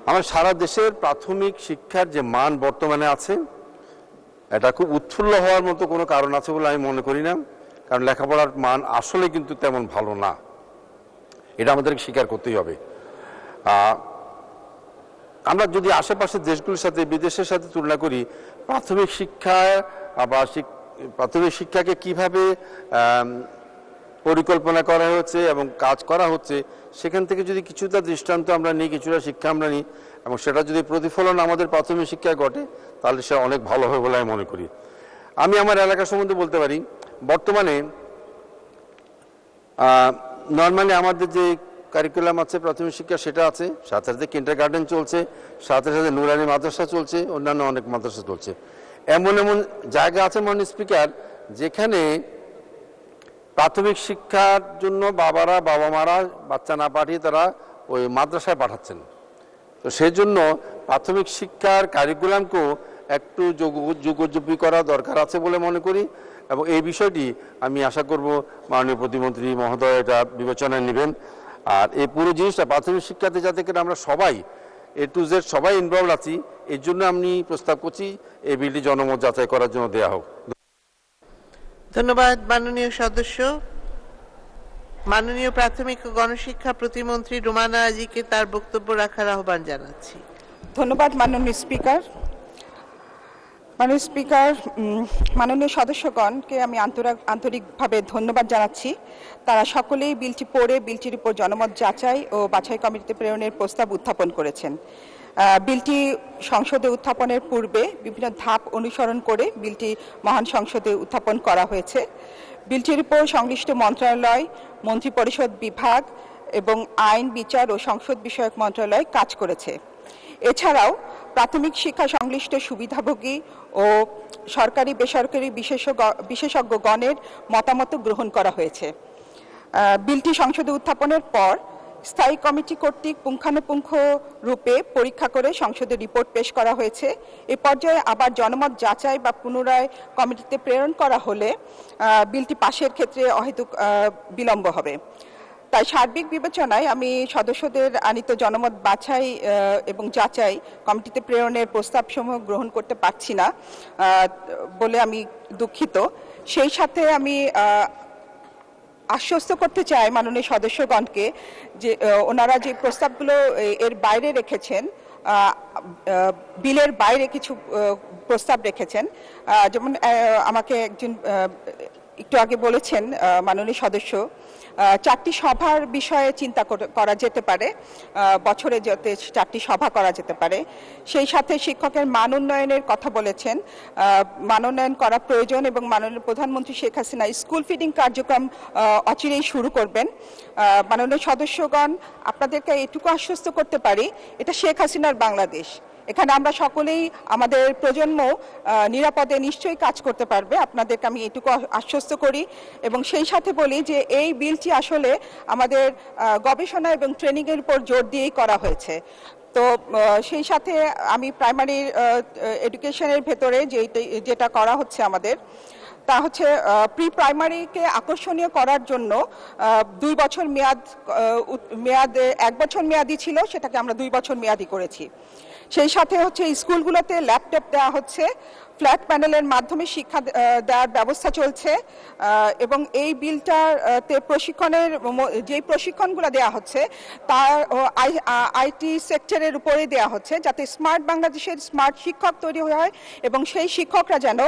আমার সারা দেশের প্রাথমিক শিক্ষার যে মান বর্তমানে আছে এটা খুব উৎফুল্ল হওয়ার মতো কোনো কারণ আছে বলে আমি মনে করি না। কারণ লেখাপড়ার মান আসলে কিন্তু তেমন ভালো না, এটা আমাদেরকে স্বীকার করতেই হবে। আমরা যদি আশেপাশের দেশগুলোর সাথে বিদেশের সাথে তুলনা করি, প্রাথমিক শিক্ষা বা প্রাথমিক শিক্ষাকে কিভাবে পরিকল্পনা করা হচ্ছে এবং কাজ করা হচ্ছে, সেখান থেকে যদি কিছুটা দৃষ্টান্ত আমরা নিই, কিছুটা শিক্ষা আমরা নিই এবং সেটা যদি প্রতিফলন আমাদের প্রাথমিক শিক্ষায় ঘটে, তাহলে সে অনেক ভালো হবে বলে আমি মনে করি। আমি আমার এলাকা সম্বন্ধে বলতে পারি, বর্তমানে নর্মালি আমাদের যে কারিকুলাম আছে প্রাথমিক শিক্ষা সেটা আছে, সাথে সাথে কিন্ডারগার্টেন চলছে, সাথে সাথে নুরানি মাদ্রাসা চলছে, অন্যান্য অনেক মাদ্রাসা চলছে। এমন এমন জায়গা আছে মাননীয় স্পিকার, যেখানে প্রাথমিক শিক্ষার জন্য বাবা মারা বাচ্চা না পাঠিয়ে তারা ওই মাদ্রাসায় পাঠাচ্ছেন। তো সেই জন্য প্রাথমিক শিক্ষার কারিকুলামকেও একটু যুগোপযোগী করা দরকার আছে বলে মনে করি এবং এই বিষয়টি আমি আশা করব মাননীয় প্রতিমন্ত্রী মহোদয় এটা বিবেচনায় নেবেন। আর এই পুরো জিনিসটা প্রাথমিক শিক্ষাতে যাতে করে আমরা সবাই A to Z সবাই ইনভলভ আছি, এর জন্য আমি প্রস্তাব করছি এই বিলটি জনমত যাচাই করার জন্য দেয়া হোক। ধন্যবাদ মাননীয় সদস্য। মাননীয় প্রাথমিক ও গণশিক্ষা প্রতিমন্ত্রী রুমানা আজিকে তার বক্তব্য রাখার আহ্বান জানাচ্ছি। ধন্যবাদ মাননীয় স্পিকার। মাননীয় স্পিকার, মাননীয় সদস্যগণকে আমি আন্তরিকভাবে ধন্যবাদ জানাচ্ছি। তারা সকলেই বিলটি পড়ে বিলটির উপর জনমত যাচাই ও বাছাই কমিটিতে প্রেরণের প্রস্তাব উত্থাপন করেছেন। বিলটি সংসদে উত্থাপনের পূর্বে বিভিন্ন ধাপ অনুসরণ করে বিলটি মহান সংসদে উত্থাপন করা হয়েছে। বিলটির উপর সংশ্লিষ্ট মন্ত্রণালয়, মন্ত্রিপরিষদ বিভাগ এবং আইন, বিচার ও সংসদ বিষয়ক মন্ত্রণালয় কাজ করেছে। এছাড়াও প্রাথমিক শিক্ষা সংশ্লিষ্ট সুবিধাভোগী ও সরকারি বেসরকারি বিশেষজ্ঞগণের মতামত গ্রহণ করা হয়েছে। বিলটি সংসদে উত্থাপনের পর স্থায়ী কমিটি কর্তৃক পুঙ্খানুপুঙ্খ রূপে পরীক্ষা করে সংসদে রিপোর্ট পেশ করা হয়েছে। এ পর্যায়ে আবার জনমত যাচাই বা পুনরায় কমিটিতে প্রেরণ করা হলে বিলটি পাশের ক্ষেত্রে অহেতুক বিলম্ব হবে। তাই সার্বিক বিবেচনায় আমি সদস্যদের আনিত জনমত বাছাই এবং যাচাই কমিটিতে প্রেরণের প্রস্তাবসমূহ গ্রহণ করতে পারছি না বলে আমি দুঃখিত। সেই সাথে আমি আশ্বস্ত করতে চাই মাননীয় সদস্যগণকে যে ওনারা যে প্রস্তাবগুলো এর বাইরে রেখেছেন, বিলের বাইরে কিছু প্রস্তাব রেখেছেন, যেমন আমাকে একজন একটু আগে বলেছেন মাননীয় সদস্য, 4টি সভার বিষয়ে চিন্তা করা যেতে পারে, বছরে যাতে 4টি সভা করা যেতে পারে। সেই সাথে শিক্ষকের মান উন্নয়নের কথা বলেছেন, মান উন্নয়ন করা প্রয়োজন এবং মাননীয় প্রধানমন্ত্রী শেখ হাসিনা স্কুল ফিডিং কার্যক্রম অচিরেই শুরু করবেন। মাননীয় সদস্যগণ, আপনাদেরকে এটুকু আশ্বস্ত করতে পারি, এটা শেখ হাসিনার বাংলাদেশ। এখানে আমরা সকলেই আমাদের প্রজন্ম নিরাপদে নিশ্চয়ই কাজ করতে পারবে, আপনাদেরকে আমি এটুকু আশ্বস্ত করি। এবং সেই সাথে বলি যে এই বিলটি আসলে আমাদের গবেষণা এবং ট্রেনিংয়ের উপর জোর দিয়েই করা হয়েছে। তো সেই সাথে আমি প্রাইমারি এডুকেশনের ভেতরে যেটা করা হচ্ছে আমাদের, তা হচ্ছে প্রি প্রাইমারিকে আকর্ষণীয় করার জন্য 2 বছর মেয়াদ 1 বছর মেয়াদি ছিল, সেটাকে আমরা 2 বছর মেয়াদি করেছি। সেই সাথে হচ্ছে স্কুলগুলোতে ল্যাপটপ দেওয়া হচ্ছে, ফ্ল্যাট প্যানেলের মাধ্যমে শিক্ষা দেওয়ার ব্যবস্থা চলছে এবং এই বিলটাতে প্রশিক্ষণের যে প্রশিক্ষণগুলো দেওয়া হচ্ছে তা আইটি সেক্টরের উপরে দেওয়া হচ্ছে, যাতে স্মার্ট বাংলাদেশের স্মার্ট শিক্ষক তৈরি হয় এবং সেই শিক্ষকরা যেন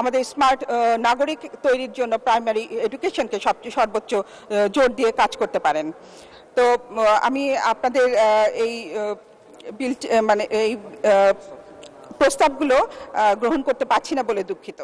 আমাদের স্মার্ট নাগরিক তৈরির জন্য প্রাইমারি এডুকেশনকে সর্বোচ্চ জোর দিয়ে কাজ করতে পারেন। তো আমি আপনাদের এই বিল মানে এই প্রস্তাবগুলো গ্রহণ করতে পারছি না বলে দুঃখিত।